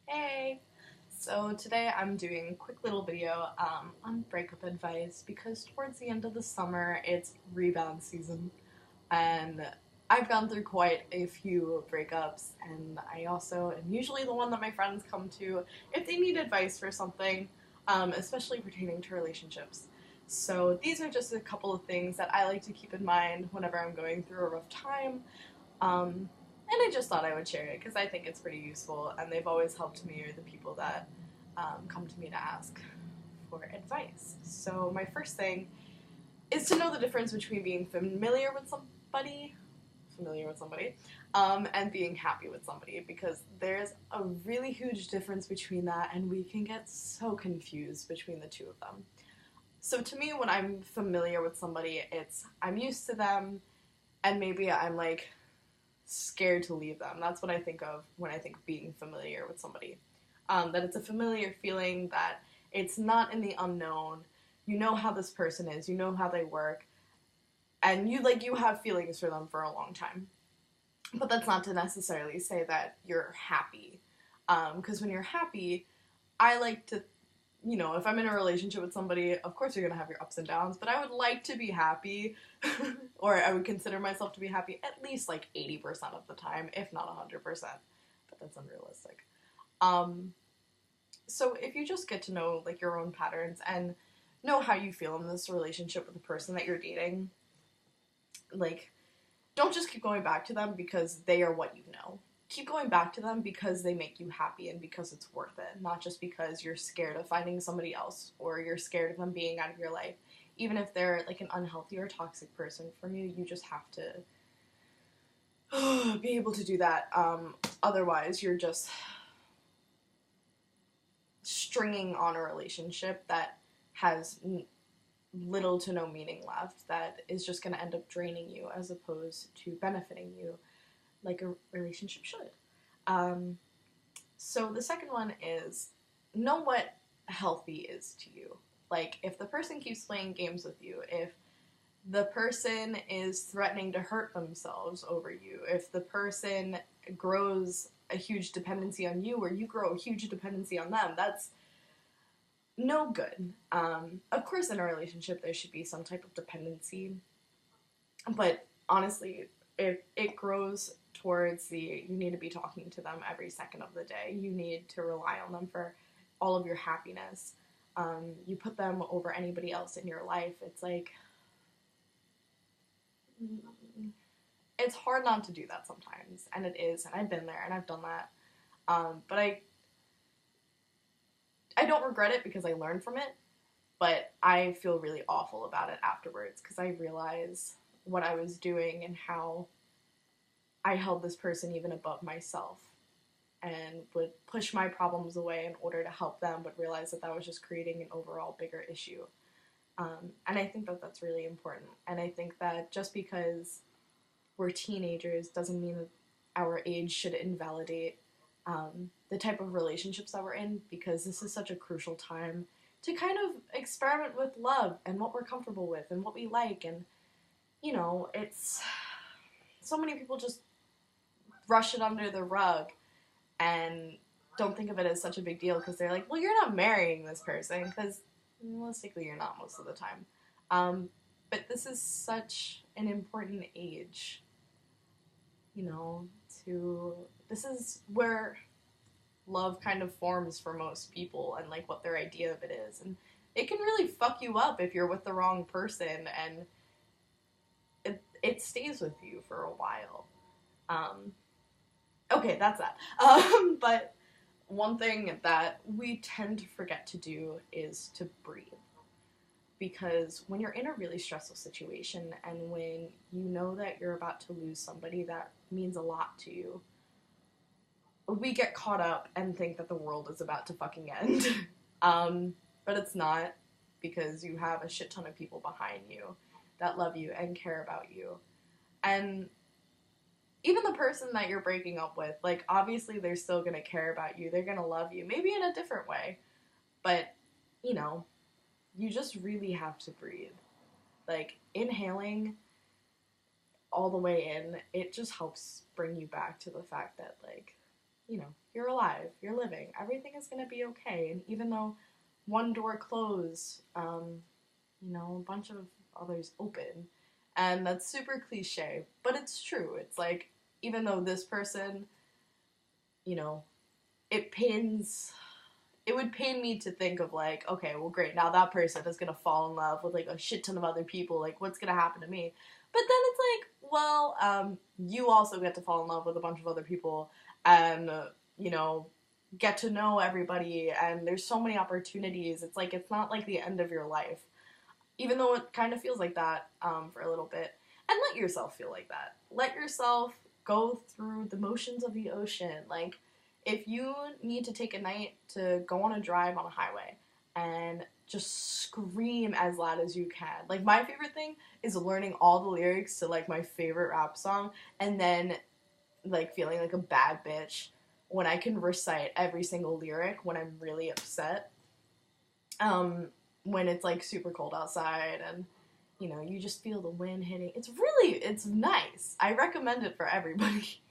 Hey! So today I'm doing a quick little video on breakup advice because towards the end of the summer it's rebound season and I've gone through quite a few breakups, and I also am usually the one that my friends come to if they need advice for something, especially pertaining to relationships. So these are just a couple of things that I like to keep in mind whenever I'm going through a rough time. Um, and I just thought I would share it because I think it's pretty useful, and they've always helped me, or the people that come to me to ask for advice. So my first thing is to know the difference between being familiar with somebody, and being happy with somebody, because there's a really huge difference between that, and we can get so confused between the two of them. So to me, when I'm familiar with somebody, it's I'm used to them, and maybe I'm like scared to leave them. That's what I think of when I think of being familiar with somebody. That it's a familiar feeling, that it's not in the unknown. You know how this person is, you know how they work, and you have feelings for them for a long time. But that's not to necessarily say that you're happy. Because when you're happy, I like to, if I'm in a relationship with somebody, of course you're going to have your ups and downs, but I would like to be happy, or I would consider myself to be happy at least like 80% of the time, if not 100%. But that's unrealistic. Um, so if you just get to know like your own patterns and know how you feel in this relationship with the person that you're dating, like, don't just keep going back to them because they are what you know. Keep going back to them because they make you happy and because it's worth it, not just because you're scared of finding somebody else or you're scared of them being out of your life. Even if they're like an unhealthy or toxic person from you, you just have to be able to do that. Otherwise, you're just stringing on a relationship that has little to no meaning left, that is just going to end up draining you as opposed to benefiting you like a relationship should. Um, so the second one is know what healthy is to you. Like, if the person keeps playing games with you, if the person is threatening to hurt themselves over you, if the person grows a huge dependency on you or you grow a huge dependency on them, that's no good. Of course, in a relationship, there should be some type of dependency, but honestly, if it grows towards the you need to be talking to them every second of the day, you need to rely on them for all of your happiness. You put them over anybody else in your life. It's like it's hard not to do that sometimes, and it is, and I've been there and I've done that. But I don't regret it because I learned from it, but I feel really awful about it afterwards because I realize what I was doing and how I held this person even above myself and would push my problems away in order to help them, but realize that that was just creating an overall bigger issue. And I think that that's really important. And I think that just because we're teenagers doesn't mean that our age should invalidate the type of relationships that we're in, because this is such a crucial time to kind of experiment with love and what we're comfortable with and what we like. And, it's so many people just brush it under the rug and don't think of it as such a big deal because they're like, well, you're not marrying this person, because realistically you're not most of the time. But this is such an important age, this is where love kind of forms for most people, and like what their idea of it is. And it can really fuck you up if you're with the wrong person, and it stays with you for a while. Okay, that's that. But one thing that we tend to forget to do is to breathe. Because when you're in a really stressful situation and when you know that you're about to lose somebody that means a lot to you, we get caught up and think that the world is about to fucking end. But it's not, because you have a shit ton of people behind you that love you and care about you. And even the person that you're breaking up with, like, obviously they're still gonna care about you. They're gonna love you, maybe in a different way. But, you just really have to breathe. Like, inhaling all the way in, it just helps bring you back to the fact that, like, you know, you're alive, you're living, everything is gonna be okay. And even though one door closed, you know, a bunch of others open. And that's super cliche, but it's true. It's like, even though this person, you know, it pains, it would pain me to think of like, okay, well, great, now that person is gonna fall in love with like a shit ton of other people, like, what's gonna happen to me? But then it's like, well, you also get to fall in love with a bunch of other people and, you know, get to know everybody, and there's so many opportunities. It's like, it's not like the end of your life, even though it kind of feels like that for a little bit. And let yourself feel like that. Let yourself go through the motions of the ocean. Like, if you need to take a night to go on a drive on a highway and just scream as loud as you can. Like, my favorite thing is learning all the lyrics to, like, my favorite rap song and then, like, feeling like a bad bitch when I can recite every single lyric when I'm really upset. When it's like super cold outside and, you know, you just feel the wind hitting. It's nice. I recommend it for everybody.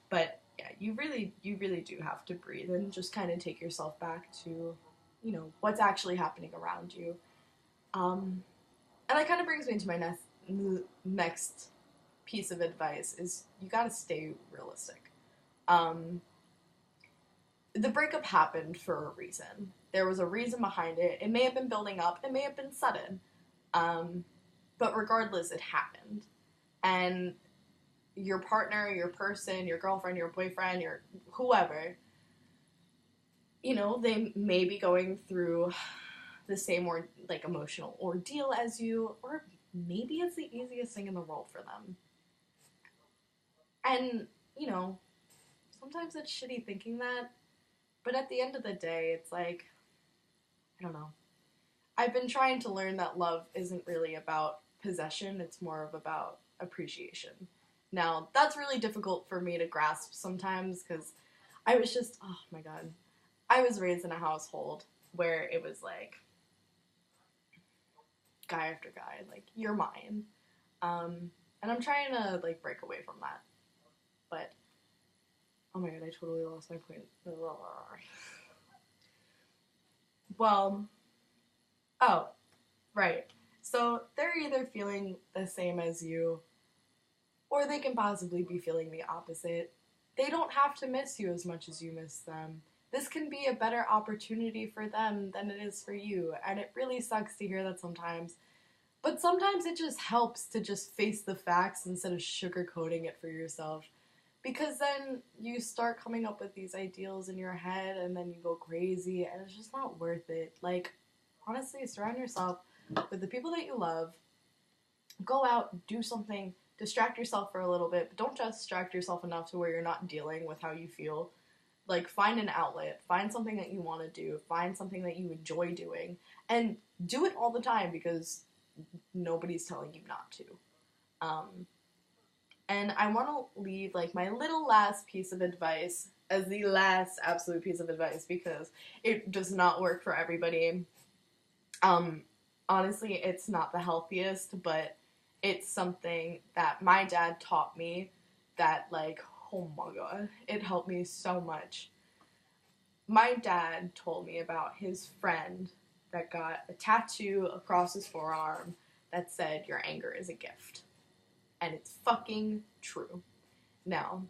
But yeah, you really do have to breathe and just kind of take yourself back to, you know, what's actually happening around you. And that kind of brings me to my next piece of advice is you gotta stay realistic. The breakup happened for a reason. There was a reason behind it. It may have been building up. It may have been sudden. But regardless, it happened. And your partner, your person, your girlfriend, your boyfriend, your whoever, you know, they may be going through the same like emotional ordeal as you, or maybe it's the easiest thing in the world for them. And, you know, sometimes it's shitty thinking that, but at the end of the day, it's like, I don't know. I've been trying to learn that love isn't really about possession, it's more of about appreciation. Now, that's really difficult for me to grasp sometimes because I was just, oh my god. I was raised in a household where it was like, guy after guy, like, you're mine. And I'm trying to, like, break away from that. But, oh my god, I totally lost my point. Well, oh, right. So they're either feeling the same as you, or they can possibly be feeling the opposite. They don't have to miss you as much as you miss them. This can be a better opportunity for them than it is for you, and it really sucks to hear that sometimes. But sometimes it just helps to just face the facts instead of sugarcoating it for yourself. Because then you start coming up with these ideals in your head and then you go crazy and it's just not worth it. Like, honestly, surround yourself with the people that you love. Go out, do something, distract yourself for a little bit, but don't just distract yourself enough to where you're not dealing with how you feel. Like, find an outlet, find something that you want to do, find something that you enjoy doing, and do it all the time because nobody's telling you not to. And I want to leave, like, my little last piece of advice as the last absolute piece of advice because it does not work for everybody. Honestly, it's not the healthiest, but it's something that my dad taught me that, like, oh my god, it helped me so much. My dad told me about his friend that got a tattoo across his forearm that said, "Your anger is a gift." And it's fucking true. Now,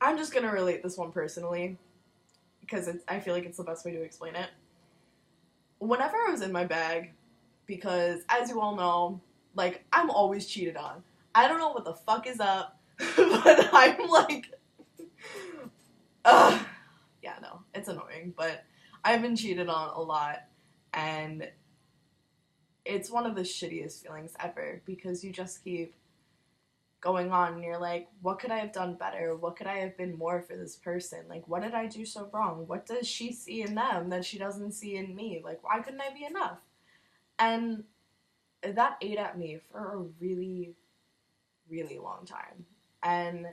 I'm just gonna relate this one personally, because I feel like it's the best way to explain it. Whenever I was in my bag, because as you all know, like, I'm always cheated on. I don't know what the fuck is up, but I'm like, ugh. Yeah, no, it's annoying, but I've been cheated on a lot, and it's one of the shittiest feelings ever, because you just keep going on and you're like, what could I have done better? What could I have been more for this person? Like, what did I do so wrong? What does she see in them that she doesn't see in me? Like, why couldn't I be enough? And that ate at me for a really, really long time. And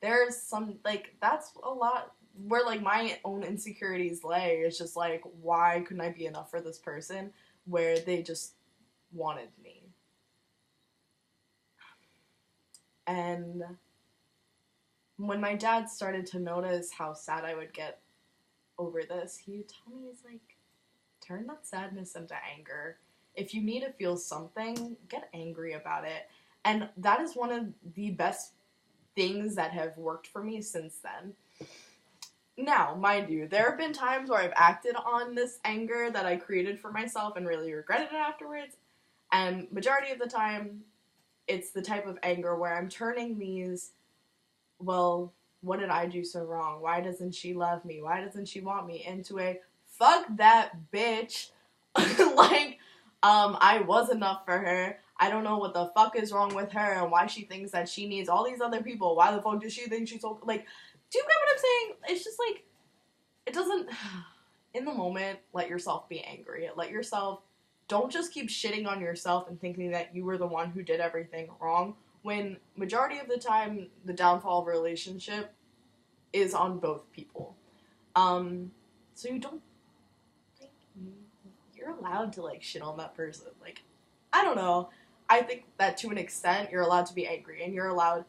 there's some, like, that's a lot where, like, my own insecurities lay. It's just like, why couldn't I be enough for this person where they just wanted me? And when my dad started to notice how sad I would get over this, he would tell me, he's like, turn that sadness into anger. If you need to feel something, get angry about it. And that is one of the best things that have worked for me since then. Now, mind you, there have been times where I've acted on this anger that I created for myself and really regretted it afterwards. And majority of the time, it's the type of anger where I'm turning these, well, what did I do so wrong? Why doesn't she love me? Why doesn't she want me? Into a, fuck that bitch. Like, I was enough for her. I don't know what the fuck is wrong with her and why she thinks that she needs all these other people. Why the fuck does she think she's so, like, do you get what I'm saying? It's just like, it doesn't, in the moment, let yourself be angry. Let yourself, don't just keep shitting on yourself and thinking that you were the one who did everything wrong, when majority of the time, the downfall of a relationship is on both people. So you don't, like, you're allowed to, like, shit on that person. Like, I don't know. I think that to an extent, you're allowed to be angry, and you're allowed,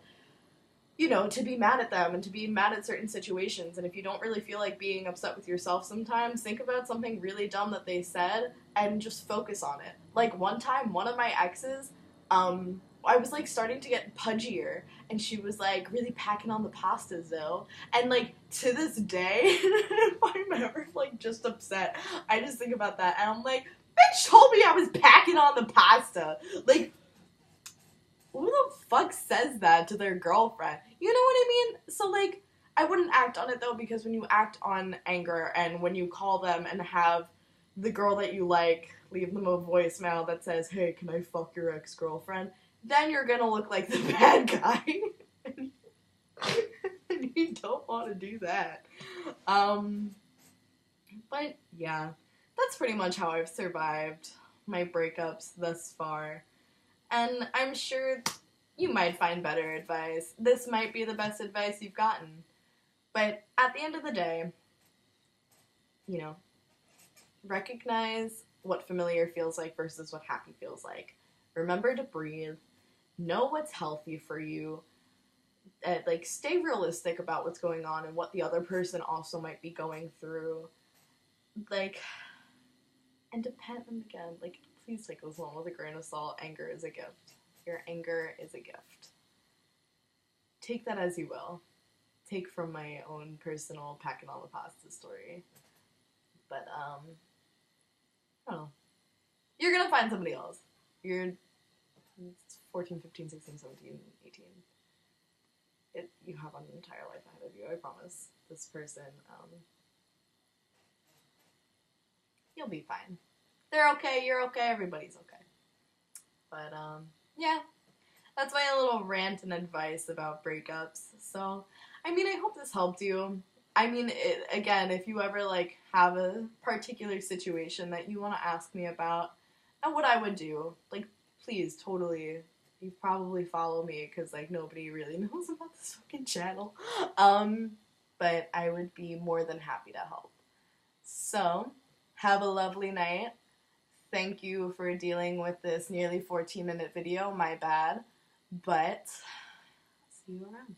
you know, to be mad at them and to be mad at certain situations. And if you don't really feel like being upset with yourself sometimes, think about something really dumb that they said and just focus on it. Like, one time, one of my exes, I was, like, starting to get pudgier, and she was, like, really packing on the pastas, though. And, like, to this day, if I'm ever, like, just upset, I just think about that, and I'm like, bitch told me I was packing on the pasta. Like, who the fuck says that to their girlfriend? You know what I mean? So, like, I wouldn't act on it, though, because when you act on anger and when you call them and have the girl that you like leave them a voicemail that says, hey, can I fuck your ex-girlfriend? Then you're gonna look like the bad guy. And you don't want to do that. But, yeah. That's pretty much how I've survived my breakups thus far. And I'm sure you might find better advice. This might be the best advice you've gotten. But at the end of the day, you know, recognize what familiar feels like versus what happy feels like. Remember to breathe. Know what's healthy for you. Like, stay realistic about what's going on and what the other person also might be going through. Like, and depend, and again, like, please take this one with a grain of salt. Anger is a gift. Your anger is a gift. Take that as you will. Take from my own personal packing all the pasta story. But, I don't know. You're gonna find somebody else. You're 14, 15, 16, 17, 18. You have an entire life ahead of you, I promise. This person, you'll be fine. They're okay, you're okay, everybody's okay. But, yeah. That's my little rant and advice about breakups. So, I mean, I hope this helped you. I mean, again, if you ever, like, have a particular situation that you want to ask me about, and what I would do, like, please, totally, you probably follow me, because, like, nobody really knows about this fucking channel. But I would be more than happy to help. So, have a lovely night. Thank you for dealing with this nearly 14-minute video, my bad. But, see you around.